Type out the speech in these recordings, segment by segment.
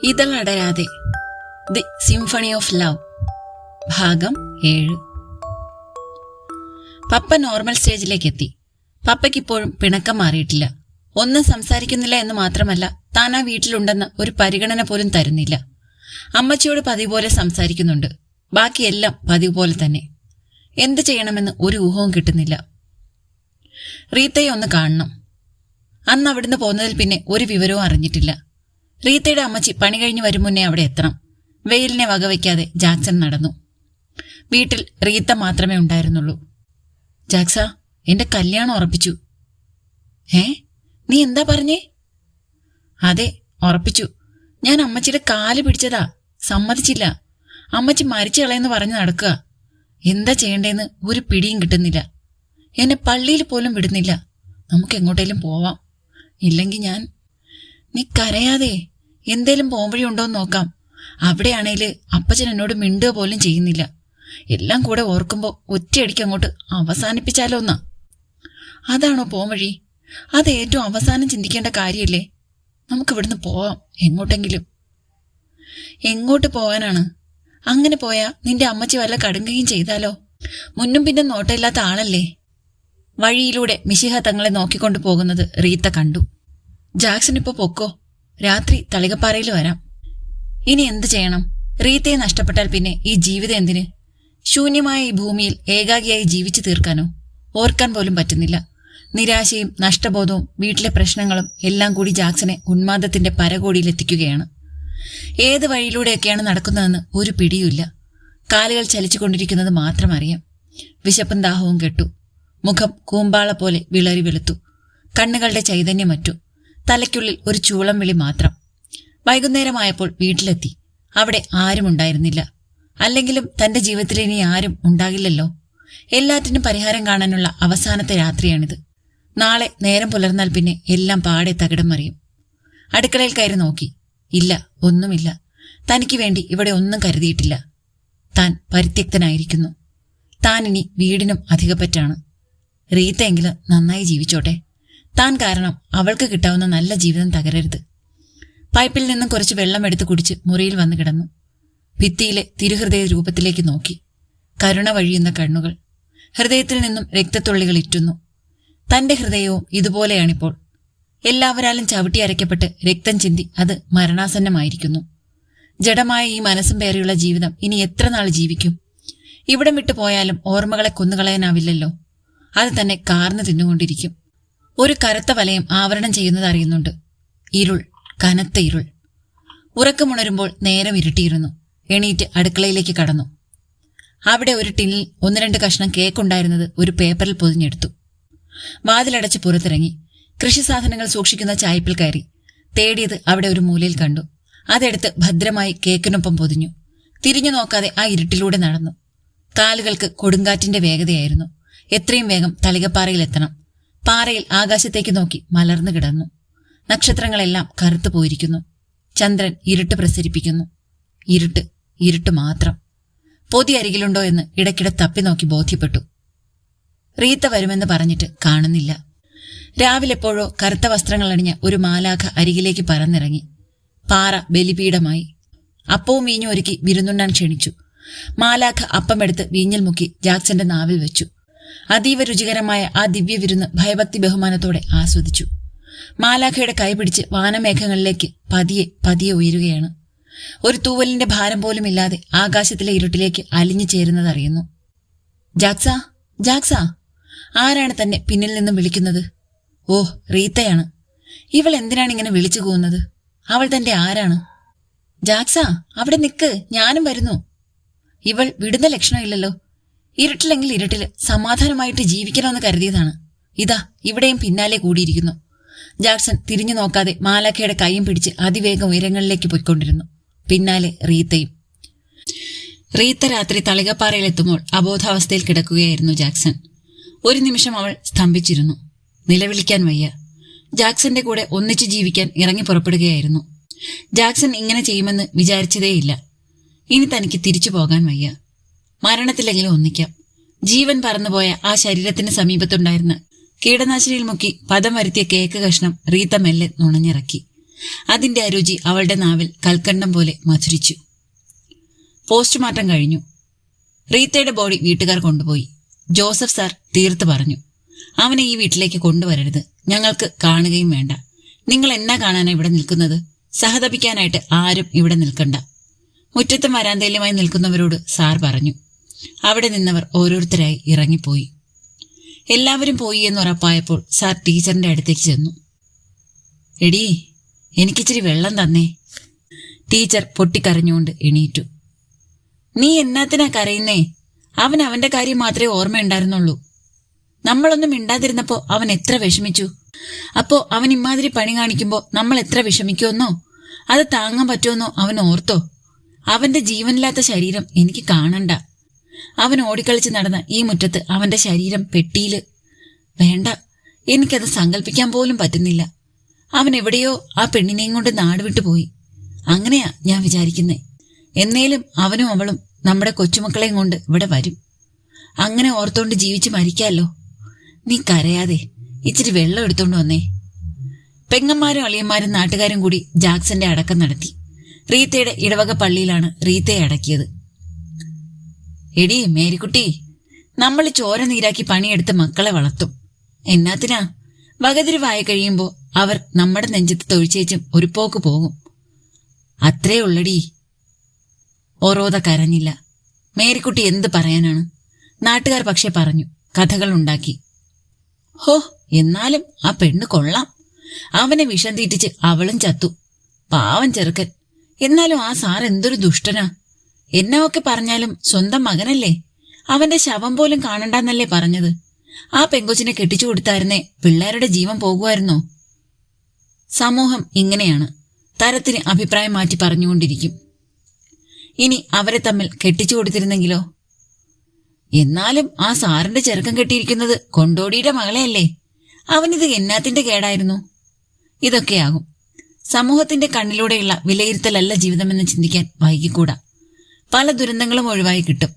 ഇതളടരാതെ the symphony of love ഭാഗം 7. പപ്പ normal സ്റ്റേജിലേക്ക് എത്തി. പപ്പയ്ക്കിപ്പോഴും പിണക്കം മാറിയിട്ടില്ല. ഒന്നും സംസാരിക്കുന്നില്ല എന്ന് മാത്രമല്ല, താൻ ആ വീട്ടിലുണ്ടെന്ന ഒരു പരിഗണന പോലും തരുന്നില്ല. അമ്മച്ചിയോട് പതിവ് പോലെ സംസാരിക്കുന്നുണ്ട്. ബാക്കിയെല്ലാം പതിവ് പോലെ തന്നെ. എന്ത് ചെയ്യണമെന്ന് ഒരു ഊഹവും കിട്ടുന്നില്ല. റീത്തയെ ഒന്ന് കാണണം. അന്ന് അവിടുന്ന് പോന്നതിൽ പിന്നെ ഒരു വിവരവും അറിഞ്ഞിട്ടില്ല. റീത്തയുടെ അമ്മച്ചി പണി കഴിഞ്ഞ് വരും മുന്നേ അവിടെ എത്തണം. വെയിലിനെ വകവയ്ക്കാതെ ജാക്സൺ നടന്നു. വീട്ടിൽ റീത്ത മാത്രമേ ഉണ്ടായിരുന്നുള്ളൂ. ജാക്സ, എന്റെ കല്യാണം ഉറപ്പിച്ചു. നീ എന്താ പറഞ്ഞേ? അതെ, ഉറപ്പിച്ചു. ഞാൻ അമ്മച്ചിയുടെ കാല് പിടിച്ചതാ. സമ്മതിച്ചില്ല. അമ്മച്ചി മരിച്ചു കളയെന്ന് പറഞ്ഞ് നടക്കുക. എന്താ ചെയ്യണ്ടേന്ന് ഒരു പിടിയും കിട്ടുന്നില്ല. എന്നെ പള്ളിയിൽ പോലും വിടുന്നില്ല. നമുക്ക് എങ്ങോട്ടേലും പോവാം. ഇല്ലെങ്കിൽ ഞാൻ... നീ കരയാതെ. എന്തേലും പോംവഴിയുണ്ടോന്ന് നോക്കാം. അവിടെയാണേല് അപ്പച്ചൻ എന്നോട് മിണ്ടുക പോലും ചെയ്യുന്നില്ല. എല്ലാം കൂടെ ഓർക്കുമ്പോ ഒറ്റയടിക്ക് അങ്ങോട്ട് അവസാനിപ്പിച്ചാലോ എന്നാ. അതാണോ പോംവഴി? അത് ഏറ്റവും അവസാനം ചിന്തിക്കേണ്ട കാര്യമല്ലേ? നമുക്കിവിടുന്ന് പോവാം എങ്ങോട്ടെങ്കിലും. എങ്ങോട്ട് പോകാനാണ്? അങ്ങനെ പോയാ നിന്റെ അമ്മച്ചി വല്ല കടുങ്ങുകയും ചെയ്താലോ? മുന്നും പിന്നെ നോട്ടമില്ലാത്ത ആളല്ലേ. വഴിയിലൂടെ മിശിഹ തങ്ങളെ നോക്കിക്കൊണ്ടു പോകുന്നത് റീത്ത കണ്ടു. ജാക്സൺ ഇപ്പൊ പൊക്കോ. രാത്രി തളികപ്പാറയിൽ വരാം. ഇനി എന്ത് ചെയ്യണം? റീത്തയെ നഷ്ടപ്പെട്ടാൽ പിന്നെ ഈ ജീവിതം എന്തിന്? ശൂന്യമായ ഈ ഭൂമിയിൽ ഏകാഗിയായി ജീവിച്ചു തീർക്കാനോ? ഓർക്കാൻ പോലും പറ്റുന്നില്ല. നിരാശയും നഷ്ടബോധവും വീട്ടിലെ പ്രശ്നങ്ങളും എല്ലാം കൂടി ജാക്സനെ ഉന്മാദത്തിന്റെ പരകോടിയിലെത്തിക്കുകയാണ്. ഏത് വഴിയിലൂടെയൊക്കെയാണ് നടക്കുന്നതെന്ന് ഒരു പിടിയുമില്ല. കാലുകൾ ചലിച്ചുകൊണ്ടിരിക്കുന്നത് മാത്രം അറിയാം. വിശപ്പും ദാഹവും കെട്ടു. മുഖം കൂമ്പാള പോലെ വിളറി വെളുത്തു. കണ്ണുകളുടെ ചൈതന്യമറ്റു. തലയ്ക്കുള്ളിൽ ഒരു ചൂളം വിളി മാത്രം. വൈകുന്നേരമായപ്പോൾ വീട്ടിലെത്തി. അവിടെ ആരുമുണ്ടായിരുന്നില്ല. അല്ലെങ്കിലും തന്റെ ജീവിതത്തിൽ ഇനി ആരും ഉണ്ടാകില്ലല്ലോ. എല്ലാറ്റിനും പരിഹാരം കാണാനുള്ള അവസാനത്തെ രാത്രിയാണിത്. നാളെ നേരം പുലർന്നാൽ പിന്നെ എല്ലാം പാടെ തകിടം മറിയും. അടുക്കളയിൽ കയറി നോക്കി. ഇല്ല, ഒന്നുമില്ല. തനിക്ക് വേണ്ടി ഇവിടെ ഒന്നും കരുതിയിട്ടില്ല. താൻ പരിത്യക്തനായിരിക്കുന്നു. താൻ ഇനി വീടിനും അധികപ്പറ്റാണ്. റീത്തയെങ്കിലും നന്നായി ജീവിച്ചോട്ടെ. താൻ കാരണം അവൾക്ക് കിട്ടാവുന്ന നല്ല ജീവിതം തകരരുത്. പൈപ്പിൽ നിന്നും കുറച്ച് വെള്ളം എടുത്ത് കുടിച്ച് മുറിയിൽ വന്നു കിടന്നു. ഭിത്തിയിലെ തിരുഹൃദയ രൂപത്തിലേക്ക് നോക്കി. കരുണ വഴിയുന്ന കണ്ണുകൾ. ഹൃദയത്തിൽ നിന്നും രക്തത്തുള്ളികൾ ഇറ്റുന്നു. തന്റെ ഹൃദയവും ഇതുപോലെയാണിപ്പോൾ. എല്ലാവരാലും ചവിട്ടി അരയ്ക്കപ്പെട്ട് രക്തം ചിന്തി അത് മരണാസന്നമായിരിക്കുന്നു. ജഡമായ ഈ മനസ്സും പേരെയുള്ള ജീവിതം ഇനി എത്ര നാൾ ജീവിക്കും? ഇവിടം വിട്ടു പോയാലും ഓർമ്മകളെ കൊന്നുകളയാനാവില്ലല്ലോ. അത് തന്നെ കാർന്നു തിന്നുകൊണ്ടിരിക്കും. ഒരു കറുത്ത വലയം ആവരണം ചെയ്യുന്നത് അറിയുന്നുണ്ട്. ഇരുൾ, കനത്ത ഇരുൾ. ഉറക്കമുണരുമ്പോൾ നേരം ഇരുട്ടിയിരുന്നു. എണീറ്റ് അടുക്കളയിലേക്ക് കടന്നു. അവിടെ ഒരു ടിന്നിൽ 1-2 കഷ്ണം കേക്കുണ്ടായിരുന്നത് ഒരു പേപ്പറിൽ പൊതിഞ്ഞെടുത്തു. വാതിലടച്ച് പുറത്തിറങ്ങി. കൃഷി സാധനങ്ങൾ സൂക്ഷിക്കുന്ന ചായ്പിൽ കയറി. തേടിയത് അവിടെ ഒരു മൂലയിൽ കണ്ടു. അതെടുത്ത് ഭദ്രമായി കേക്കിനൊപ്പം പൊതിഞ്ഞു. തിരിഞ്ഞു നോക്കാതെ ആ ഇരുട്ടിലൂടെ നടന്നു. കാലുകൾക്ക് കൊടുങ്കാറ്റിന്റെ വേഗതയായിരുന്നു. എത്രയും വേഗം തളികപ്പാറയിലെത്തണം. പാറയിൽ ആകാശത്തേക്ക് നോക്കി മലർന്നു കിടന്നു. നക്ഷത്രങ്ങളെല്ലാം കറുത്തു പോയിരിക്കുന്നു. ചന്ദ്രൻ ഇരുട്ട് പ്രസരിപ്പിക്കുന്നു. ഇരുട്ട്, ഇരുട്ട് മാത്രം. പൊതി അരികിലുണ്ടോ എന്ന് ഇടയ്ക്കിടെ തപ്പി നോക്കി ബോധ്യപ്പെട്ടു. റീത്ത വരുമെന്ന് പറഞ്ഞിട്ട് കാണുന്നില്ല. രാവിലെപ്പോഴോ കറുത്ത വസ്ത്രങ്ങളണിഞ്ഞ ഒരു മാലാഖ അരികിലേക്ക് പറന്നിറങ്ങി. പാറ ബലിപീഠമായി. അപ്പവും വീഞ്ഞും ഒരുക്കി വിരുന്നുണ്ണാൻ ക്ഷണിച്ചു. മാലാഖ അപ്പമെടുത്ത് വീഞ്ഞിൽ മുക്കി ജാക്സന്റെ നാവിൽ വെച്ചു. അതീവ രുചികരമായ ആ ദിവ്യവിരുന്ന് ഭയഭക്തി ബഹുമാനത്തോടെ ആസ്വദിച്ചു. മാലാഖയുടെ കൈപിടിച്ച് വാനമേഘങ്ങളിലേക്ക് പതിയെ പതിയെ ഉയരുകയാണ്. ഒരു തൂവലിന്റെ ഭാരം പോലും ഇല്ലാതെ ആകാശത്തിലെ ഇരുട്ടിലേക്ക് അലിഞ്ഞു ചേരുന്നതറിയുന്നു. JAXA, JAXA! ആരാണ് തന്നെ പിന്നിൽ നിന്നും വിളിക്കുന്നത്? ഓ, റീത്തയാണ്. ഇവൾ എന്തിനാണ് ഇങ്ങനെ വിളിച്ചു പോകുന്നത്? അവൾ തന്റെ ആരാണ്? ജാക്സ, അവിടെ നിക്ക്, ഞാനും വരുന്നു. ഇവൾ വിടുന്ന ലക്ഷണമില്ലല്ലോ. ഇരുട്ടിലെങ്കിൽ ഇരുട്ടില് സമാധാനമായിട്ട് ജീവിക്കണമെന്ന് കരുതിയതാണ്. ഇതാ ഇവിടെയും പിന്നാലെ കൂടിയിരിക്കുന്നു. ജാക്സൺ തിരിഞ്ഞു നോക്കാതെ മാലാഖയുടെ കൈയും പിടിച്ച് അതിവേഗം ഉയരങ്ങളിലേക്ക് പോയിക്കൊണ്ടിരുന്നു. പിന്നാലെ റീത്തയും. റീത്ത രാത്രി തളികപ്പാറയിലെത്തുമ്പോൾ അബോധാവസ്ഥയിൽ കിടക്കുകയായിരുന്നു ജാക്സൺ. ഒരു നിമിഷം അവൾ സ്തംഭിച്ചിരുന്നു. നിലവിളിക്കാൻ വയ്യ. ജാക്സന്റെ കൂടെ ഒന്നിച്ചു ജീവിക്കാൻ ഇറങ്ങി പുറപ്പെടുകയായിരുന്നു. ജാക്സൺ ഇങ്ങനെ ചെയ്യുമെന്ന് വിചാരിച്ചതേയില്ല. ഇനി തനിക്ക് തിരിച്ചു പോകാൻ വയ്യ. മരണത്തിലെങ്കിലും ഒന്നിക്കാം. ജീവൻ പറന്നുപോയ ആ ശരീരത്തിന് സമീപത്തുണ്ടായിരുന്ന കീടനാശിനിയിൽ മുക്കി പദം വരുത്തിയ കേക്ക് കഷ്ണം റീത്ത മെല്ലെ നുണഞ്ഞിറക്കി. അതിന്റെ രുചി അവളുടെ നാവിൽ കൽക്കണ്ടം പോലെ മധുരിച്ചു. പോസ്റ്റ്മോർട്ടം കഴിഞ്ഞു. റീത്തയുടെ ബോഡി വീട്ടുകാർ കൊണ്ടുപോയി. ജോസഫ് സാർ തീർത്ത് പറഞ്ഞു, അവനെ ഈ വീട്ടിലേക്ക് കൊണ്ടുവരരുത്. ഞങ്ങൾക്ക് കാണുകയും വേണ്ട. നിങ്ങൾ എന്നാ കാണാനാ ഇവിടെ നിൽക്കുന്നത്? സഹതപിക്കാനായിട്ട് ആരും ഇവിടെ നിൽക്കണ്ട. മുറ്റത്തും വരാന്തയിലുമായി നിൽക്കുന്നവരോട് സാർ പറഞ്ഞു. അവിടെ നിന്നവർ ഓരോരുത്തരായി ഇറങ്ങിപ്പോയി. എല്ലാവരും പോയി എന്നുറപ്പായപ്പോൾ സാർ ടീച്ചറിന്റെ അടുത്തേക്ക് ചെന്നു. എടീ, എനിക്കിച്ചിരി വെള്ളം തന്നേ. ടീച്ചർ പൊട്ടിക്കരഞ്ഞുകൊണ്ട് എണീറ്റു. നീ എന്നാത്തിനാ കരയുന്നേ? അവൻ അവന്റെ കാര്യം മാത്രമേ ഓർമ്മയുണ്ടായിരുന്നുള്ളൂ. നമ്മളൊന്നും മിണ്ടാതിരുന്നപ്പോ അവൻ എത്ര വിഷമിച്ചു. അപ്പോ അവൻ ഇമാതിരി പണി കാണിക്കുമ്പോ നമ്മൾ എത്ര വിഷമിക്കുമെന്നോ അത് താങ്ങാൻ പറ്റുമെന്നോ അവൻ ഓർത്തോ? അവന്റെ ജീവനില്ലാത്ത ശരീരം എനിക്ക് കാണണ്ട. അവൻ ഓടിക്കളിച്ച് നടന്ന ഈ മുറ്റത്ത് അവന്റെ ശരീരം പെട്ടിയില്. വേണ്ട, എനിക്കത് സങ്കല്പിക്കാൻ പോലും പറ്റുന്നില്ല. അവൻ എവിടെയോ ആ പെണ്ണിനെയും കൊണ്ട് നാട് വിട്ടുപോയി. അങ്ങനെയാ ഞാൻ വിചാരിക്കുന്നേ. എന്നേലും അവനും അവളും നമ്മുടെ കൊച്ചുമക്കളെയും കൊണ്ട് ഇവിടെ വരും. അങ്ങനെ ഓർത്തോണ്ട് ജീവിച്ച് മരിക്കാലോ. നീ കരയാതെ ഇച്ചിരി വെള്ളം എടുത്തോണ്ട് വന്നേ. പെങ്ങന്മാരും അളിയന്മാരും നാട്ടുകാരും കൂടി ജാക്സന്റെ അടക്കം നടത്തി. റീത്തയുടെ ഇടവക പള്ളിയിലാണ് റീത്തയെ അടക്കിയത്. എടീ മേരിക്കുട്ടി, നമ്മൾ ചോര നീരാക്കി പണിയെടുത്ത് മക്കളെ വളർത്തും. എന്നാത്തിനാ? വകതിരിവായി കഴിയുമ്പോ അവർ നമ്മുടെ നെഞ്ചത്ത് തൊഴിച്ചേച്ചും ഒരു പോക്ക് പോകും. അത്രേ ഉള്ളടീ. ഓറോത കരഞ്ഞില്ല. മേരിക്കുട്ടി എന്ത് പറയാനാണ്? നാട്ടുകാർ പക്ഷെ പറഞ്ഞു, കഥകൾ ഉണ്ടാക്കി. ഹോ, എന്നാലും ആ പെണ്ണ് കൊള്ളാം. അവനെ വിഷം തീറ്റിച്ച് അവളും ചത്തു. പാവം ചെറുക്കൻ. എന്നാലും ആ സാർ എന്തൊരു ദുഷ്ടനാ. എന്നാ ഒക്കെ പറഞ്ഞാലും സ്വന്തം മകനല്ലേ. അവന്റെ ശവം പോലും കാണണ്ടെന്നല്ലേ പറഞ്ഞത്. ആ പെങ്കൊച്ചിനെ കെട്ടിച്ചു കൊടുത്തായിരുന്നേ പിള്ളേരുടെ ജീവൻ പോകുമായിരുന്നോ? സമൂഹം ഇങ്ങനെയാണ്, തരത്തിന് അഭിപ്രായം മാറ്റി പറഞ്ഞുകൊണ്ടിരിക്കും. ഇനി അവരെ തമ്മിൽ കെട്ടിച്ചു കൊടുത്തിരുന്നെങ്കിലോ? എന്നാലും ആ സാറിന്റെ ചെറുക്കം കെട്ടിയിരിക്കുന്നത് കൊണ്ടോടിയുടെ മകളെയല്ലേ. അവനിത് എന്നാത്തിന്റെ കേടായിരുന്നു? ഇതൊക്കെയാകും. സമൂഹത്തിന്റെ കണ്ണിലൂടെയുള്ള വിലയിരുത്തലല്ല ജീവിതമെന്ന് ചിന്തിക്കാൻ വൈകിക്കൂടാ. പല ദുരന്തങ്ങളും ഒഴിവായി കിട്ടും.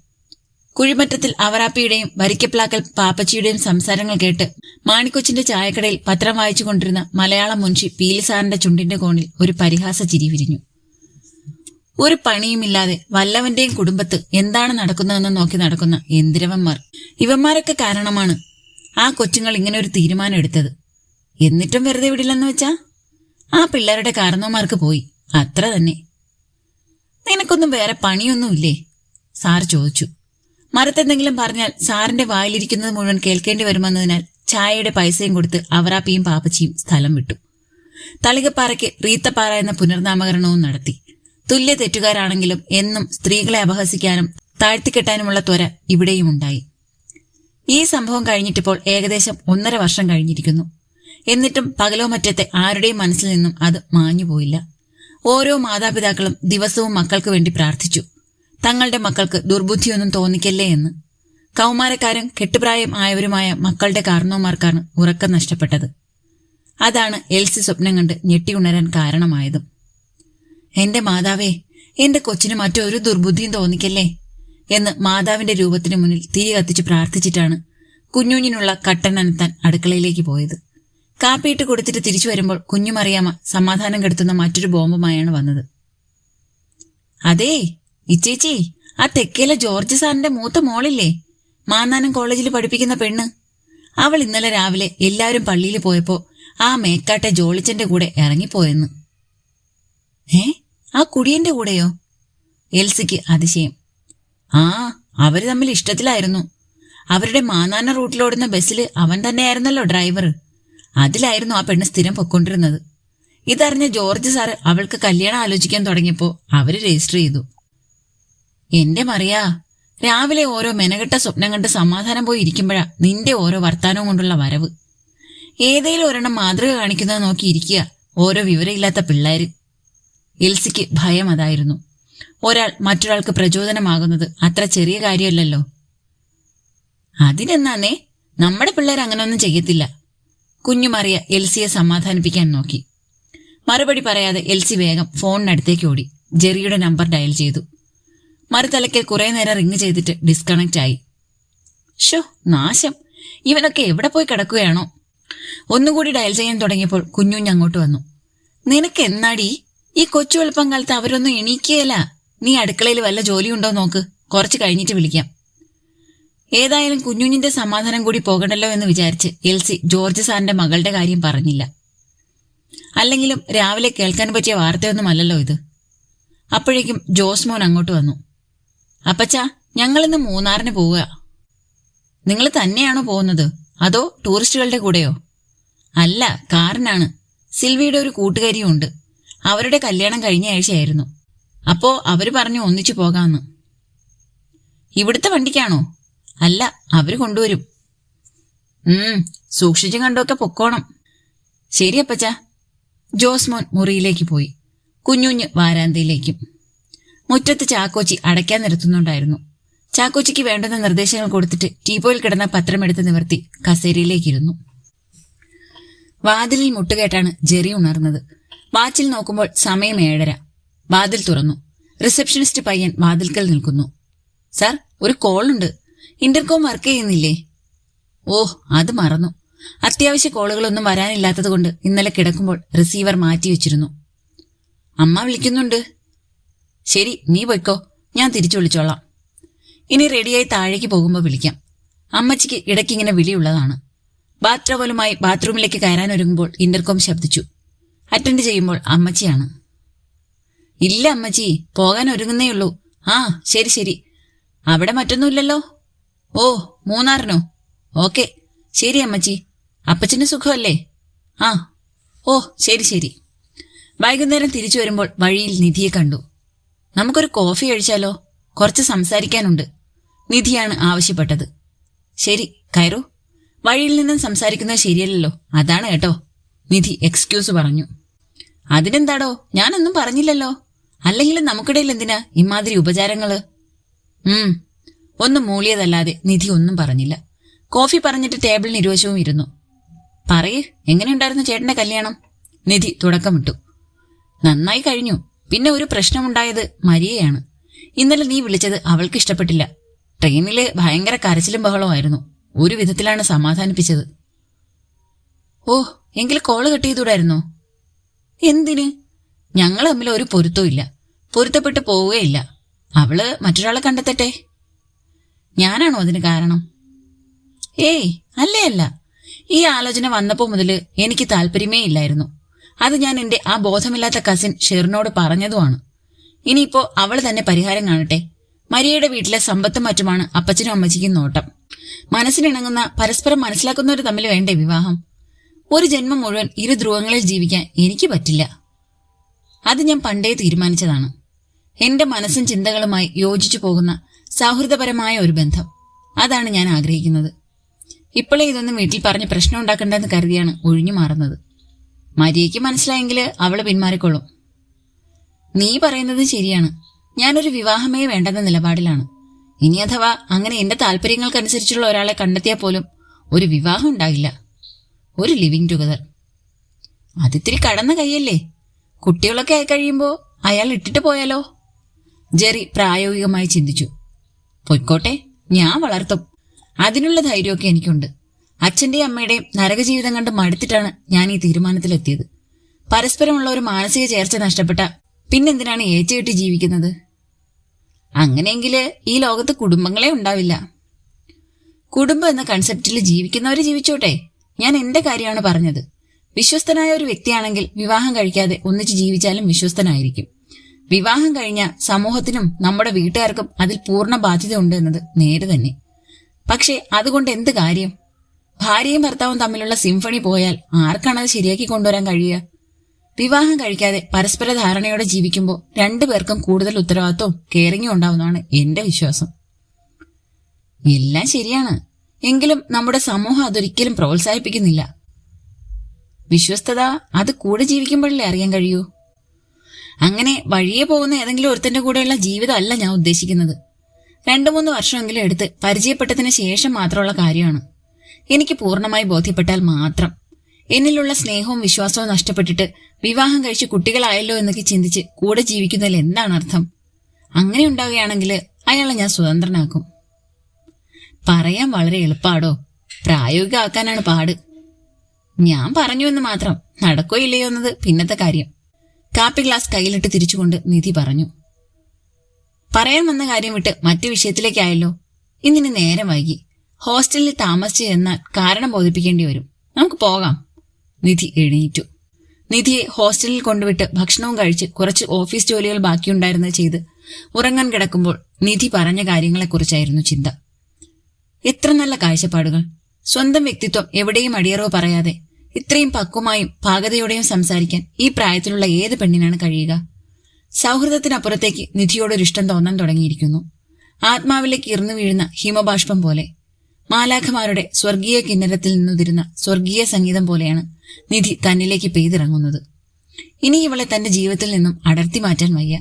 കുഴിമറ്റത്തിൽ അവറാപ്പിയുടെയും വരിക്കപ്ലാക്കൽ പാപ്പച്ചിയുടെയും സംസാരങ്ങൾ കേട്ട് മാണിക്കൊച്ചിന്റെ ചായക്കടയിൽ പത്രം വായിച്ചു കൊണ്ടിരുന്ന മലയാളം മുൻഷി പീലിസാറിന്റെ ചുണ്ടിന്റെ കോണിൽ ഒരു പരിഹാസ ചിരി വിരിഞ്ഞു. ഒരു പണിയുമില്ലാതെ വല്ലവന്റെയും കുടുംബത്ത് എന്താണ് നടക്കുന്നതെന്ന് നോക്കി നടക്കുന്ന എന്തിരവന്മാർ. ഇവന്മാരൊക്കെ കാരണമാണ് ആ കൊച്ചുങ്ങൾ ഇങ്ങനെ ഒരു തീരുമാനം എടുത്തത്. എന്നിട്ടും വെറുതെ വിടില്ലെന്ന് വെച്ചാ ആ പിള്ളേരുടെ കാരണവന്മാർക്ക് പോയി, അത്ര തന്നെ. നിനക്കൊന്നും വേറെ പണിയൊന്നുമില്ലേ? സാർ ചോദിച്ചു. മരത്തെന്തെങ്കിലും പറഞ്ഞാൽ സാറിന്റെ വായിലിരിക്കുന്നത് മുഴുവൻ കേൾക്കേണ്ടി വരുമെന്നതിനാൽ ചായയുടെ പൈസയും കൊടുത്ത് അവറാപ്പിയും പാപ്പച്ചിയും സ്ഥലം വിട്ടു. തളികപ്പാറയ്ക്ക് റീത്തപ്പാറ എന്ന പുനർനാമകരണവും നടത്തി. തുല്യ തെറ്റുകാരാണെങ്കിലും എന്നും സ്ത്രീകളെ അപഹസിക്കാനും താഴ്ത്തിക്കെട്ടാനുമുള്ള ത്വര ഇവിടെയും ഉണ്ടായി. ഈ സംഭവം കഴിഞ്ഞിട്ടിപ്പോൾ ഏകദേശം 1.5 വർഷം കഴിഞ്ഞിരിക്കുന്നു. എന്നിട്ടും പകലോ മറ്റത്തെ ആരുടെയും മനസ്സിൽ നിന്നും അത് മാഞ്ഞുപോയില്ല. ഓരോ മാതാപിതാക്കളും ദിവസവും മക്കൾക്ക് വേണ്ടി പ്രാർത്ഥിച്ചു, തങ്ങളുടെ മക്കൾക്ക് ദുർബുദ്ധിയൊന്നും തോന്നിക്കല്ലേ എന്ന്. കൗമാരക്കാരും കെട്ടുപ്രായം ആയവരുമായ മക്കളുടെ കാരണവന്മാർക്കാണ് ഉറക്കം നഷ്ടപ്പെട്ടത്. അതാണ് എൽസി സ്വപ്നം കണ്ട് ഞെട്ടിയുണരാൻ കാരണമായതും. എന്റെ മാതാവേ, എന്റെ കൊച്ചിന് മറ്റൊരു ദുർബുദ്ധിയും തോന്നിക്കല്ലേ എന്ന് മാതാവിന്റെ രൂപത്തിന് മുന്നിൽ തിരി കത്തിച്ച് പ്രാർത്ഥിച്ചിട്ടാണ് കുഞ്ഞുഞ്ഞിനുള്ള കട്ടൻ അനത്താൻ അടുക്കളയിലേക്ക് പോയത്. കാപ്പിയിട്ട് കൊടുത്തിട്ട് തിരിച്ചു വരുമ്പോൾ കുഞ്ഞുമറിയാമ്മ സമാധാനം കെടുത്തുന്ന മറ്റൊരു ബോംബുമായാണ് വന്നത്. അതേ ഇച്ചേച്ചി, ആ തെക്കേലെ ജോർജ് സാറിന്റെ മൂത്ത മോളില്ലേ, മാന്നാനം കോളേജിൽ പഠിപ്പിക്കുന്ന പെണ്ണ്. അവൾ ഇന്നലെ രാവിലെ എല്ലാവരും പള്ളിയിൽ പോയപ്പോ ആ മേക്കാട്ടെ ജോളിച്ചന്റെ കൂടെ ഇറങ്ങിപ്പോയെന്ന്. ആ കുടിയന്റെ കൂടെയോ? എൽസിക്ക് അതിശയം. ആ, അവര് തമ്മിൽ ഇഷ്ടത്തിലായിരുന്നു. അവരുടെ മാന്നാന റൂട്ടിലോടുന്ന ബസ്സില് അവൻ തന്നെയായിരുന്നല്ലോ ഡ്രൈവർ. അതിലായിരുന്നു ആ പെണ്ണ് സ്ഥിരം പൊക്കൊണ്ടിരുന്നത്. ഇതറിഞ്ഞ ജോർജ് സാറ് അവൾക്ക് കല്യാണം ആലോചിക്കാൻ തുടങ്ങിയപ്പോ അവര് രജിസ്റ്റർ ചെയ്തു. എന്റെ മറിയാ, രാവിലെ ഓരോ മെനകെട്ട സ്വപ്നം കണ്ട് സമാധാനം പോയി ഇരിക്കുമ്പോഴാ നിന്റെ ഓരോ വർത്താനവും കൊണ്ടുള്ള വരവ്. ഏതേലും ഒരെണ്ണം മാതൃക കാണിക്കുന്നത് നോക്കി ഇരിക്കുക ഓരോ വിവരമില്ലാത്ത പിള്ളേര്. എൽസിക്ക് ഭയം അതായിരുന്നു. ഒരാൾ മറ്റൊരാൾക്ക് പ്രചോദനമാകുന്നത് അത്ര ചെറിയ കാര്യമല്ലല്ലോ. അതിനെന്നാന്നേ, നമ്മുടെ പിള്ളേർ അങ്ങനെയൊന്നും ചെയ്യത്തില്ല. കുഞ്ഞുമറിയ എൽസിയെ സമാധാനിപ്പിക്കാൻ നോക്കി. മറുപടി പറയാതെ എൽസി വേഗം ഫോണിനടുത്തേക്ക് ഓടി ജെറിയുടെ നമ്പർ ഡയൽ ചെയ്തു. മറുതലയ്ക്കൽ കുറെ നേരം റിങ് ചെയ്തിട്ട് ഡിസ്കണക്റ്റ് ആയി. ഷോ നാശം, ഇവനൊക്കെ എവിടെ പോയി കിടക്കുകയാണോ? ഒന്നുകൂടി ഡയൽ ചെയ്യാൻ തുടങ്ങിയപ്പോൾ കുഞ്ഞുഞ്ഞ് അങ്ങോട്ട് വന്നു. നിനക്ക് എന്നാടി ഈ കൊച്ചു വെളുപ്പം കാലത്ത് അവരൊന്നും എണീക്കുകയല്ല. നീ അടുക്കളയിൽ വല്ല ജോലിയുണ്ടോ നോക്ക്, കുറച്ച് കഴിഞ്ഞിട്ട് വിളിക്കാം. ഏതായാലും കുഞ്ഞുഞ്ഞിന്റെ സമാധാനം കൂടി പോകണ്ടല്ലോ എന്ന് വിചാരിച്ച് എൽസി ജോർജ് സാറിന്റെ മകളുടെ കാര്യം പറഞ്ഞില്ല. അല്ലെങ്കിലും രാവിലെ കേൾക്കാൻ പറ്റിയ വാർത്തയൊന്നുമല്ലല്ലോ ഇത്. അപ്പോഴേക്കും ജോസ്മോൻ അങ്ങോട്ട് വന്നു. അപ്പച്ചാ, ഞങ്ങളിന്ന് മൂന്നാറിന് പോവുക. നിങ്ങൾ തന്നെയാണോ പോകുന്നത്, അതോ ടൂറിസ്റ്റുകളുടെ കൂടെയോ? അല്ല, കാറിനാണ്. സിൽവിയുടെ ഒരു കൂട്ടുകാരിയും ഉണ്ട്. അവരുടെ കല്യാണം കഴിഞ്ഞ ആഴ്ചയായിരുന്നു. അപ്പോ അവര് പറഞ്ഞു ഒന്നിച്ചു പോകാമെന്ന്. ഇവിടുത്തെ വണ്ടിക്കാണോ? അല്ല, അവര് കൊണ്ടുവരും. സൂക്ഷിച്ചും കണ്ടൊക്കെ പൊക്കോണം. ശരി അപ്പച്ചാ. ജോസ്മോൻ മുറിയിലേക്ക് പോയി. കുഞ്ഞുഞ്ഞ് വാരാന്തയിലേക്കും. മുറ്റത്ത് ചാക്കോച്ചി അടയ്ക്കാൻ നിരത്തുന്നുണ്ടായിരുന്നു. ചാക്കോച്ചിക്ക് വേണ്ടുന്ന നിർദ്ദേശങ്ങൾ കൊടുത്തിട്ട് ടീപ്പോയിൽ കിടന്ന പത്രമെടുത്ത് നിവർത്തി കസേരയിലേക്കിരുന്നു. വാതിലിൽ മുട്ടുകേട്ടാണ് ജെറി ഉണർന്നത്. വാച്ചിൽ നോക്കുമ്പോൾ സമയം 7:30. വാതിൽ തുറന്നു. റിസപ്ഷനിസ്റ്റ് പയ്യൻ വാതിൽക്കൽ നിൽക്കുന്നു. സാർ, ഒരു കോളുണ്ട്. ഇന്റർകോം വർക്ക് ചെയ്യുന്നില്ലേ? ഓ, അത് മറന്നു. അത്യാവശ്യ കോളുകളൊന്നും വരാനില്ലാത്തതുകൊണ്ട് ഇന്നലെ കിടക്കുമ്പോൾ റിസീവർ മാറ്റിവെച്ചിരുന്നു. അമ്മ വിളിക്കുന്നുണ്ട്. ശരി, നീ പൊയ്ക്കോ, ഞാൻ തിരിച്ചു വിളിച്ചോളാം. ഇനി റെഡിയായി താഴേക്ക് പോകുമ്പോൾ വിളിക്കാം. അമ്മച്ചിക്ക് ഇടയ്ക്കിങ്ങനെ വിളിയുള്ളതാണ്. ബാത്ടവലുമായി ബാത്റൂമിലേക്ക് കയറാനൊരുങ്ങുമ്പോൾ ഇന്റർകോം ശബ്ദിച്ചു. അറ്റൻഡ് ചെയ്യുമ്പോൾ അമ്മച്ചിയാണ്. ഇല്ല അമ്മച്ചി, പോകാൻ ഒരുങ്ങുന്നേയുള്ളൂ. ആ, ശരി ശരി. അവിടെ മറ്റൊന്നുമില്ലല്ലോ? ഓ, മൂന്നാറിനോ? ഓക്കെ, ശരി അമ്മച്ചി. അപ്പച്ചന് സുഖമല്ലേ? ആ, ഓ ശരി ശരി. വൈകുന്നേരം തിരിച്ചു വരുമ്പോൾ വഴിയിൽ നിധിയെ കണ്ടു. നമുക്കൊരു കോഫി കഴിച്ചാലോ? കുറച്ച് സംസാരിക്കാനുണ്ട്. നിധിയാണ് ആവശ്യപ്പെട്ടത്. ശരി, കയറൂ. വഴിയിൽ നിന്നും സംസാരിക്കുന്നത് ശരിയല്ലല്ലോ, അതാണ് കേട്ടോ. നിധി എക്സ്ക്യൂസ് പറഞ്ഞു. അതിനെന്താടോ, ഞാനൊന്നും പറഞ്ഞില്ലല്ലോ. അല്ലെങ്കിലും നമുക്കിടയിൽ എന്തിനാ ഇമാതിരി ഉപചാരങ്ങള്? ഒന്നും മൂളിയതല്ലാതെ നിധി ഒന്നും പറഞ്ഞില്ല. കോഫി പറഞ്ഞിട്ട് ടേബിളിന് ഇരുവശവും ഇരുന്നു. പറയ്, എങ്ങനെയുണ്ടായിരുന്നു ചേട്ടന്റെ കല്യാണം? നിധി തുടക്കമിട്ടു. നന്നായി കഴിഞ്ഞു. പിന്നെ ഒരു പ്രശ്നമുണ്ടായത് മരിയയാണ്. ഇന്നലെ നീ വിളിച്ചത് അവൾക്ക് ഇഷ്ടപ്പെട്ടില്ല. ട്രെയിനില് ഭയങ്കര കരച്ചിലും ബഹളമായിരുന്നു. ഒരു വിധത്തിലാണ് സമാധാനിപ്പിച്ചത്. ഓ, എങ്കിൽ കോള് കട്ട് ചെയ്തുകൂടായിരുന്നോ? എന്തിന്? ഞങ്ങൾ തമ്മിൽ ഒരു പൊരുത്തവും ഇല്ല. പൊരുത്തപ്പെട്ടു പോവുകയില്ല. അവള് മറ്റൊരാളെ കണ്ടെത്തട്ടെ. ഞാനാണോ അതിന് കാരണം? ഏയ്, അല്ലേ അല്ല. ഈ ആലോചന വന്നപ്പോ മുതല് എനിക്ക് താല്പര്യമേ ഇല്ലായിരുന്നു. അത് ഞാൻ എന്റെ ആ ബോധമില്ലാത്ത കസിൻ ഷെറിനോട് പറഞ്ഞതുമാണ്. ഇനിയിപ്പോ അവള് തന്നെ പരിഹാരം കാണട്ടെ. മരിയയുടെ വീട്ടിലെ സമ്പത്തും മറ്റുമാണ് അപ്പച്ചനും അമ്മച്ചിക്കും നോട്ടം. മനസ്സിനിണങ്ങുന്ന, പരസ്പരം മനസ്സിലാക്കുന്നവര് തമ്മിൽ വേണ്ടേ വിവാഹം? ഒരു ജന്മം മുഴുവൻ ഇരു ധ്രുവങ്ങളിൽ ജീവിക്കാൻ എനിക്ക് പറ്റില്ല. അത് ഞാൻ പണ്ടേ തീരുമാനിച്ചതാണ്. എന്റെ മനസ്സും ചിന്തകളുമായി യോജിച്ചു പോകുന്ന സൗഹൃദപരമായ ഒരു ബന്ധം, അതാണ് ഞാൻ ആഗ്രഹിക്കുന്നത്. ഇപ്പോഴേ ഇതൊന്നും വീട്ടിൽ പറഞ്ഞ് പ്രശ്നം ഉണ്ടാക്കണ്ടെന്ന് കരുതിയാണ് ഒഴിഞ്ഞു മാറുന്നത്. മരിയയ്ക്ക് മനസ്സിലായെങ്കിൽ അവള് പിന്മാറിക്കൊള്ളും. നീ പറയുന്നത് ശരിയാണ്. ഞാനൊരു വിവാഹമേ വേണ്ടെന്ന നിലപാടിലാണ്. ഇനി അഥവാ അങ്ങനെ എന്റെ താല്പര്യങ്ങൾക്കനുസരിച്ചുള്ള ഒരാളെ കണ്ടെത്തിയാൽ പോലും ഒരു വിവാഹം ഉണ്ടാകില്ല. ഒരു ലിവിങ് ടുഗദർ. അതിത്തിരി കടന്ന കൈയല്ലേ. കുട്ടികളൊക്കെ ആയി കഴിയുമ്പോ അയാൾ ഇട്ടിട്ട് പോയാലോ? ജെറി പ്രായോഗികമായി ചിന്തിച്ചു. പൊയ്ക്കോട്ടെ, ഞാൻ വളർത്തും. അതിനുള്ള ധൈര്യമൊക്കെ എനിക്കുണ്ട്. അച്ഛന്റെയും അമ്മയുടെയും നരകജീവിതം കണ്ട് മടുത്തിട്ടാണ് ഞാൻ ഈ തീരുമാനത്തിലെത്തിയത്. പരസ്പരമുള്ള ഒരു മാനസിക ചേർച്ച നഷ്ടപ്പെട്ട പിന്നെന്തിനാണ് ഏറ്റുകെട്ടി ജീവിക്കുന്നത്? അങ്ങനെയെങ്കില് ഈ ലോകത്ത് കുടുംബങ്ങളെ ഉണ്ടാവില്ല. കുടുംബം എന്ന കൺസെപ്റ്റിൽ ജീവിക്കുന്നവര് ജീവിച്ചോട്ടെ. ഞാൻ എന്റെ കാര്യമാണ് പറഞ്ഞത്. വിശ്വസ്തനായ ഒരു വ്യക്തിയാണെങ്കിൽ വിവാഹം കഴിക്കാതെ ഒന്നിച്ച് ജീവിച്ചാലും വിശ്വസ്തനായിരിക്കും. വിവാഹം കഴിഞ്ഞ സമൂഹത്തിനും നമ്മുടെ വീട്ടുകാർക്കും അതിൽ പൂർണ്ണ ബാധ്യത ഉണ്ട് എന്നത് നേരെ തന്നെ. പക്ഷെ അതുകൊണ്ട് എന്ത് കാര്യം? ഭാര്യയും ഭർത്താവും തമ്മിലുള്ള സിംഫണി പോയാൽ ആർക്കാണത് ശരിയാക്കി കൊണ്ടുവരാൻ കഴിയുക? വിവാഹം കഴിക്കാതെ പരസ്പര ധാരണയോടെ ജീവിക്കുമ്പോൾ രണ്ടുപേർക്കും കൂടുതൽ ഉത്തരവാദിത്വവും കെയറിങ്ങും ഉണ്ടാവുന്നതാണ് എന്റെ വിശ്വാസം. എല്ലാം ശരിയാണ്. എങ്കിലും നമ്മുടെ സമൂഹം അതൊരിക്കലും പ്രോത്സാഹിപ്പിക്കുന്നില്ല. വിശ്വസ്തത അത് കൂടെ ജീവിക്കുമ്പോഴല്ലേ അറിയാൻ കഴിയൂ. അങ്ങനെ വഴിയെ പോകുന്ന ഏതെങ്കിലും ഒരുത്തന്റെ കൂടെയുള്ള ജീവിതമല്ല ഞാൻ ഉദ്ദേശിക്കുന്നത്. 2-3 വർഷമെങ്കിലും എടുത്ത് പരിചയപ്പെട്ടതിന് ശേഷം മാത്രമുള്ള കാര്യമാണ്. എനിക്ക് പൂർണ്ണമായി ബോധ്യപ്പെട്ടാൽ മാത്രം. എന്നിലുള്ള സ്നേഹവും വിശ്വാസവും നഷ്ടപ്പെട്ടിട്ട് വിവാഹം കഴിച്ച് കുട്ടികളായല്ലോ എന്നൊക്കെ ചിന്തിച്ച് കൂടെ ജീവിക്കുന്നതിൽ എന്താണ് അർത്ഥം? അങ്ങനെ ഉണ്ടാവുകയാണെങ്കിൽ അയാളെ ഞാൻ സ്വതന്ത്രനാക്കും. പറയാൻ വളരെ എളുപ്പാടോ, പ്രായോഗികമാക്കാനാണ് പാട്. ഞാൻ പറഞ്ഞു എന്ന് മാത്രം. നടക്കോ ഇല്ലയോ എന്നത് പിന്നത്തെ കാര്യം. കാപ്പി ഗ്ലാസ് കയ്യിലിട്ട് തിരിച്ചുകൊണ്ട് നിധി പറഞ്ഞു. പറയാൻ വന്ന കാര്യം വിട്ട് മറ്റു വിഷയത്തിലേക്കായല്ലോ. ഇന്നിനി നേരം വൈകി. ഹോസ്റ്റലിൽ താമസിച്ച് ചെന്നാൽ കാരണം ബോധിപ്പിക്കേണ്ടി വരും. നമുക്ക് പോകാം. നിധി എഴുന്നേറ്റു. നിധിയെ ഹോസ്റ്റലിൽ കൊണ്ടുവിട്ട് ഭക്ഷണവും കഴിച്ച് കുറച്ച് ഓഫീസ് ജോലികൾ ബാക്കിയുണ്ടായിരുന്നത് ചെയ്ത് ഉറങ്ങാൻ കിടക്കുമ്പോൾ നിധി പറഞ്ഞ കാര്യങ്ങളെക്കുറിച്ചായിരുന്നു ചിന്ത. എത്ര നല്ല കാഴ്ചപ്പാടുകൾ! സ്വന്തം വ്യക്തിത്വം എവിടെയും അടിയറവ് പറയാതെ ഇത്രയും പക്വമായും പാകതയോടെയും സംസാരിക്കാൻ ഈ പ്രായത്തിലുള്ള ഏത് പെണ്ണിനാണ് കഴിയുക? സൗഹൃദത്തിനപ്പുറത്തേക്ക് നിധിയോടൊരിഷ്ടം തോന്നാൻ തുടങ്ങിയിരിക്കുന്നു. ആത്മാവിലേക്ക് ഇറന്നു വീഴുന്ന ഹിമബാഷ്പം പോലെ, മാലാഖമാരുടെ സ്വർഗീയ കിന്നരത്തിൽ നിന്നുതിരുന്ന സ്വർഗീയ സംഗീതം പോലെയാണ് നിധി തന്നിലേക്ക് പെയ്തിറങ്ങുന്നത്. ഇനി ഇവളെ തന്റെ ജീവിതത്തിൽ നിന്നും അടർത്തി മാറ്റാൻ വയ്യ.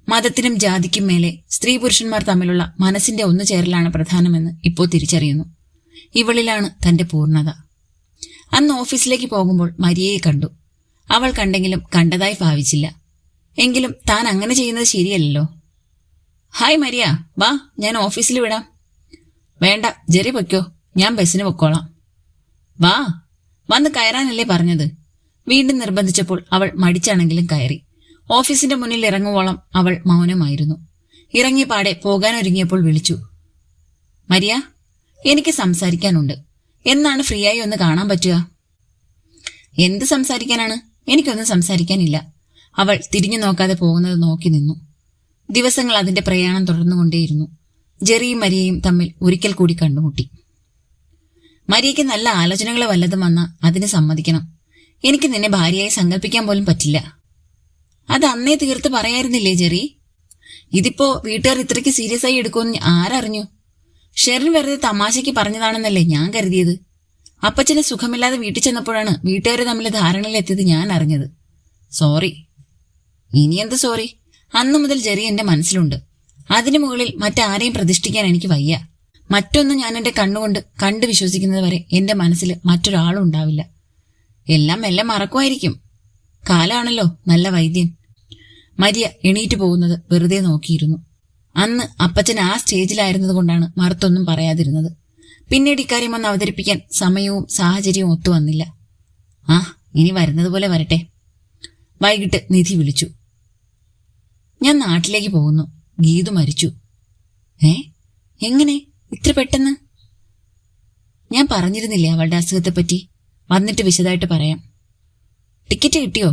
മതത്തിനും ജാതിക്കും മേലെ സ്ത്രീ പുരുഷന്മാർ തമ്മിലുള്ള മനസ്സിന്റെ ഒന്നുചേരലാണ് പ്രധാനമെന്ന് ഇപ്പോൾ തിരിച്ചറിയുന്നു. ഇവളിലാണ് തന്റെ പൂർണ്ണത. അന്ന് ഓഫീസിലേക്ക് പോകുമ്പോൾ മരിയയെ കണ്ടു. അവൾ കണ്ടെങ്കിലും കണ്ടതായി ഭാവിച്ചില്ല. എങ്കിലും താൻ അങ്ങനെ ചെയ്യുന്നത് ശരിയല്ലല്ലോ. ഹായ് മരിയ, വാ, ഞാൻ ഓഫീസിൽ വിടാം. വേണ്ട, ജെറി പൊയ്ക്കോ, ഞാൻ ബസ്സിന് പൊക്കോളാം. വാ, വന്ന് കയറാനല്ലേ പറഞ്ഞത്? വീണ്ടും നിർബന്ധിച്ചപ്പോൾ അവൾ മടിച്ചാണെങ്കിലും കയറി. ഓഫീസിന്റെ മുന്നിൽ ഇറങ്ങുവോളം അവൾ മൗനമായിരുന്നു. ഇറങ്ങിയ പാടെ പോകാനൊരുങ്ങിയപ്പോൾ വിളിച്ചു. മരിയ, എനിക്ക് സംസാരിക്കാനുണ്ട്. എന്നാണ് ഫ്രീ ആയി ഒന്ന് കാണാൻ പറ്റുക? എന്ത് സംസാരിക്കാനാണ്? എനിക്കൊന്നും സംസാരിക്കാനില്ല. അവൾ തിരിഞ്ഞു നോക്കാതെ പോകുന്നത് നോക്കി നിന്നു. ദിവസങ്ങൾ അതിന്റെ പ്രയാണം തുടർന്നുകൊണ്ടേയിരുന്നു. ജെറിയും മരിയയും തമ്മിൽ ഒരിക്കൽ കൂടി കണ്ടുമുട്ടി. മരിയയ്ക്ക് നല്ല ആലോചനകൾ വല്ലതും വന്നാൽ അതിന് സമ്മതിക്കണം. എനിക്ക് നിന്നെ ഭാര്യയായി സങ്കല്പിക്കാൻ പോലും പറ്റില്ല. അത് അന്നേ തീർത്ത് പറയായിരുന്നില്ലേ ജെറി? ഇതിപ്പോ വീട്ടുകാർ ഇത്രയ്ക്ക് സീരിയസ് ആയി എടുക്കുമെന്ന് ആരറിഞ്ഞു? ഷെറിൻ വെറുതെ തമാശയ്ക്ക് പറഞ്ഞതാണെന്നല്ലേ ഞാൻ കരുതിയത്. അപ്പച്ചന് സുഖമില്ലാതെ വീട്ടിൽ ചെന്നപ്പോഴാണ് വീട്ടുകാർ തമ്മിൽ ധാരണയിലെത്തിയത് ഞാൻ അറിഞ്ഞത്. സോറി. ഇനി എന്ത് സോറി? അന്നു മുതൽ ജെറി എന്റെ മനസ്സിലുണ്ട്. അതിനു മുകളിൽ മറ്റാരെയും പ്രതിഷ്ഠിക്കാൻ എനിക്ക് വയ്യ. മറ്റൊന്നും ഞാൻ എന്റെ കണ്ണുകൊണ്ട് കണ്ടു വിശ്വസിക്കുന്നത് വരെ എന്റെ മനസ്സിൽ മറ്റൊരാളും ഉണ്ടാവില്ല. എല്ലാം മെല്ലെ മറക്കുമായിരിക്കും. കാലാണല്ലോ നല്ല വൈദ്യൻ. മരിയ എണീറ്റു പോകുന്നത് വെറുതെ നോക്കിയിരുന്നു. അന്ന് അപ്പച്ചൻ ആ സ്റ്റേജിലായിരുന്നത് കൊണ്ടാണ് മറുത്തൊന്നും പറയാതിരുന്നത്. പിന്നീട് ഇക്കാര്യം ഒന്ന് അവതരിപ്പിക്കാൻ സമയവും സാഹചര്യവും ഒത്തുവന്നില്ല. ആ, ഇനി വരുന്നത് പോലെ വരട്ടെ. വൈകിട്ട് നിധി വിളിച്ചു. ഞാൻ നാട്ടിലേക്ക് പോകുന്നു. ഗീതു മരിച്ചു. എങ്ങനെ ഇത്ര പെട്ടെന്ന്? ഞാൻ പറഞ്ഞിരുന്നില്ലേ അവളുടെ അസുഖത്തെപ്പറ്റി? വന്നിട്ട് വിശദമായിട്ട് പറയാം. ടിക്കറ്റ് കിട്ടിയോ?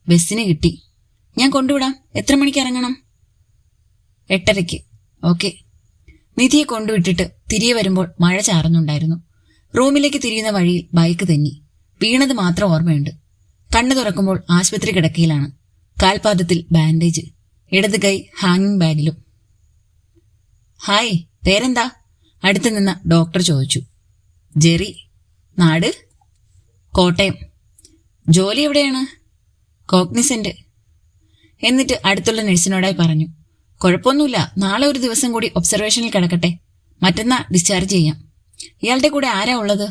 ബസ്സിന് കിട്ടി. ഞാൻ കൊണ്ടുവിടാം. എത്ര മണിക്ക് ഇറങ്ങണം? 8:30. ഓക്കെ. നിധിയെ കൊണ്ടുവിട്ടിട്ട് തിരികെ വരുമ്പോൾ മഴ ചാറുന്നുണ്ടായിരുന്നു. റൂമിലേക്ക് തിരിയുന്ന വഴിയിൽ ബൈക്ക് തെന്നി വീണത് മാത്രം ഓർമ്മയുണ്ട്. കണ്ണു തുറക്കുമ്പോൾ ആശുപത്രി കിടക്കയിലാണ്. കാൽപാദത്തിൽ ബാൻഡേജ്, ഇടത് കൈ ഹാങ്ങിങ് ബാഗിലും. ഹായ്, പേരെന്താ? അടുത്ത് നിന്ന ഡോക്ടർ ചോദിച്ചു. ജെറി. നാട്? കോട്ടയം. ജോലി എവിടെയാണ്? കോഗ്നിസന്റ്. എന്നിട്ട് അടുത്തുള്ള നഴ്സിനോടായി പറഞ്ഞു, കുഴപ്പമൊന്നുമില്ല, നാളെ ഒരു ദിവസം കൂടി ഒബ്സർവേഷനിൽ കിടക്കട്ടെ, മറ്റന്നാ ഡിസ്ചാർജ് ചെയ്യാം. ഇയാളുടെ കൂടെ ആരാ ഉള്ളത്?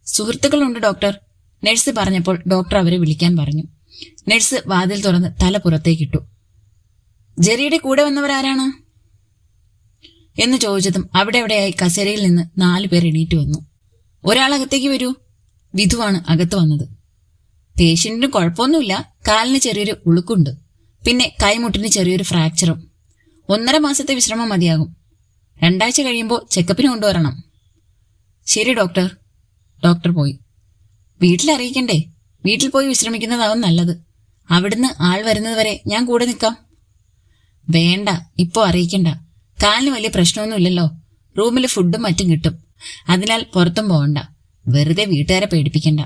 സുഹൃത്തുക്കളുണ്ട് ഡോക്ടർ. നഴ്സ് പറഞ്ഞപ്പോൾ ഡോക്ടർ അവരെ വിളിക്കാൻ പറഞ്ഞു. നഴ്സ് വാതിൽ തുറന്ന് തല പുറത്തേക്കിട്ടു. ജെറിയുടെ കൂടെ വന്നവരാരാണ് എന്ന് ചോദിച്ചതും അവിടെ എവിടെയായി കസേരയിൽ നിന്ന് 4 പേർ എണീറ്റ് വന്നു. ഒരാളകത്തേക്ക് വരൂ. വിധുവാണ് അകത്ത് വന്നത്. പേഷ്യന്റിന് കുഴപ്പമൊന്നുമില്ല. കാലിന് ചെറിയൊരു ഉളുക്കുണ്ട്. പിന്നെ കൈമുട്ടിന് ചെറിയൊരു ഫ്രാക്ചറും. 1.5 മാസത്തെ വിശ്രമം മതിയാകും. 2 ആഴ്ച കഴിയുമ്പോൾ ചെക്കപ്പിന് കൊണ്ടുവരണം. ശരി ഡോക്ടർ. ഡോക്ടർ പോയി. വീട്ടിലറിയിക്കണ്ടേ? വീട്ടിൽ പോയി വിശ്രമിക്കുന്നതാവും നല്ലത്. അവിടുന്ന് ആൾ വരുന്നത് വരെ ഞാൻ കൂടെ നിൽക്കാം. വേണ്ട, ഇപ്പോ അറിയിക്കണ്ട. കാലിന് വലിയ പ്രശ്നമൊന്നുമില്ലല്ലോ. റൂമിൽ ഫുഡും മറ്റും കിട്ടും. അതിനാൽ പുറത്തും പോകണ്ട. വെറുതെ വീട്ടുകാരെ പേടിപ്പിക്കണ്ട.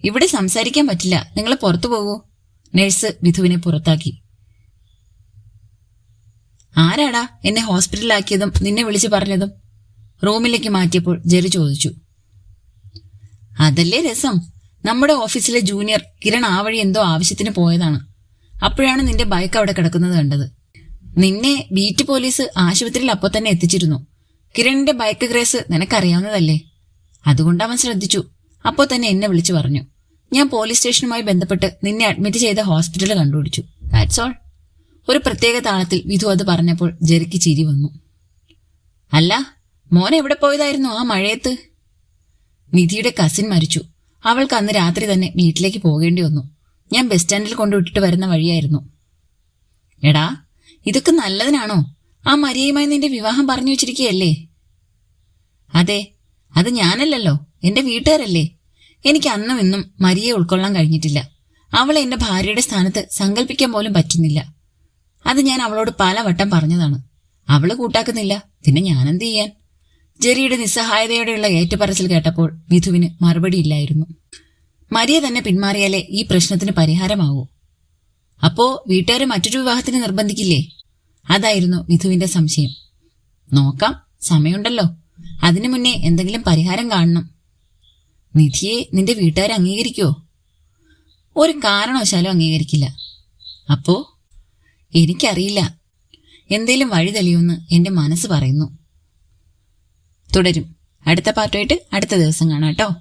ഇവിടെ സംസാരിക്കാൻ പറ്റില്ല. നിങ്ങൾ പുറത്തു പോകൂ. നഴ്സ് വിധുവിനെ പുറത്താക്കി. ആരാടാ എന്നെ ഹോസ്പിറ്റലിലാക്കിയതും നിന്നെ വിളിച്ചു പറഞ്ഞതും? റൂമിലേക്ക് മാറ്റിയപ്പോൾ ജെറി ചോദിച്ചു. അതല്ലേ രസം. നമ്മുടെ ഓഫീസിലെ ജൂനിയർ കിരൺ ആ വഴി എന്തോ ആവശ്യത്തിന് പോയതാണ്. അപ്പോഴാണ് നിന്റെ ബൈക്ക് അവിടെ കിടക്കുന്നത് കണ്ടത്. നിന്നെ ബീറ്റ് പോലീസ് ആശുപത്രിയിൽ അപ്പോൾ തന്നെ എത്തിച്ചിരുന്നു. കിരണിന്റെ ബൈക്ക് ക്രേസ് നിനക്കറിയാവുന്നതല്ലേ. അതുകൊണ്ട് അവൻ ശ്രദ്ധിച്ചു. അപ്പോൾ തന്നെ എന്നെ വിളിച്ചു പറഞ്ഞു. ഞാൻ പോലീസ് സ്റ്റേഷനുമായി ബന്ധപ്പെട്ട് നിന്നെ അഡ്മിറ്റ് ചെയ്ത ഹോസ്പിറ്റൽ കണ്ടുപിടിച്ചു. That's all. ഒരു പ്രത്യേക താളത്തിൽ വിധു അത് പറഞ്ഞപ്പോൾ ജെറിക്ക് ചിരി വന്നു. അല്ല, മോൻ എവിടെ പോയതായിരുന്നു ആ മഴയത്ത്? നിധിയുടെ കസിൻ മരിച്ചു. അവൾക്ക് അന്ന് രാത്രി തന്നെ വീട്ടിലേക്ക് പോകേണ്ടി വന്നു. ഞാൻ ബസ് സ്റ്റാൻഡിൽ കൊണ്ടുവിട്ടിട്ട് വരുന്ന വഴിയായിരുന്നു. എടാ, ഇതൊക്കെ നല്ലതിനാണോ? ആ മരിയയുമായി നിന്റെ വിവാഹം പറഞ്ഞു വെച്ചിരിക്കുകയല്ലേ? അതെ, അത് ഞാനല്ലല്ലോ, എന്റെ വീട്ടുകാരല്ലേ. എനിക്ക് അന്നും ഇന്നും മരിയെ ഉൾക്കൊള്ളാൻ കഴിഞ്ഞിട്ടില്ല. അവളെ എന്റെ ഭാര്യയുടെ സ്ഥാനത്ത് സങ്കല്പിക്കാൻ പോലും പറ്റുന്നില്ല. അത് ഞാൻ അവളോട് പലവട്ടം പറഞ്ഞതാണ്. അവള് കൂട്ടാക്കുന്നില്ല. പിന്നെ ഞാനെന്ത് ചെയ്യാൻ? ജെറിയുടെ നിസ്സഹായതയോടെയുള്ള ഏറ്റുപറച്ചിൽ കേട്ടപ്പോൾ വിധുവിന് മറുപടിയില്ലായിരുന്നു. മരിയ തന്നെ പിന്മാറിയാലേ ഈ പ്രശ്നത്തിന് പരിഹാരമാവൂ. അപ്പോ വീട്ടുകാരെ മറ്റൊരു വിവാഹത്തിന് നിർബന്ധിക്കില്ലേ? അതായിരുന്നു വിധുവിന്റെ സംശയം. നോക്കാം, സമയമുണ്ടല്ലോ. അതിനു മുന്നേ എന്തെങ്കിലും പരിഹാരം കാണണം. നിധിയെ നിന്റെ വീട്ടുകാരെ അംഗീകരിക്കുവോ? ഒരു കാരണവശാലും അംഗീകരിക്കില്ല. അപ്പോ? എനിക്കറിയില്ല. എന്തേലും വഴി തെളിയുമെന്ന് എന്റെ മനസ്സ് പറയുന്നു. തുടരും. അടുത്ത പാർട്ടുമായിട്ട് അടുത്ത ദിവസം കാണാം കേട്ടോ.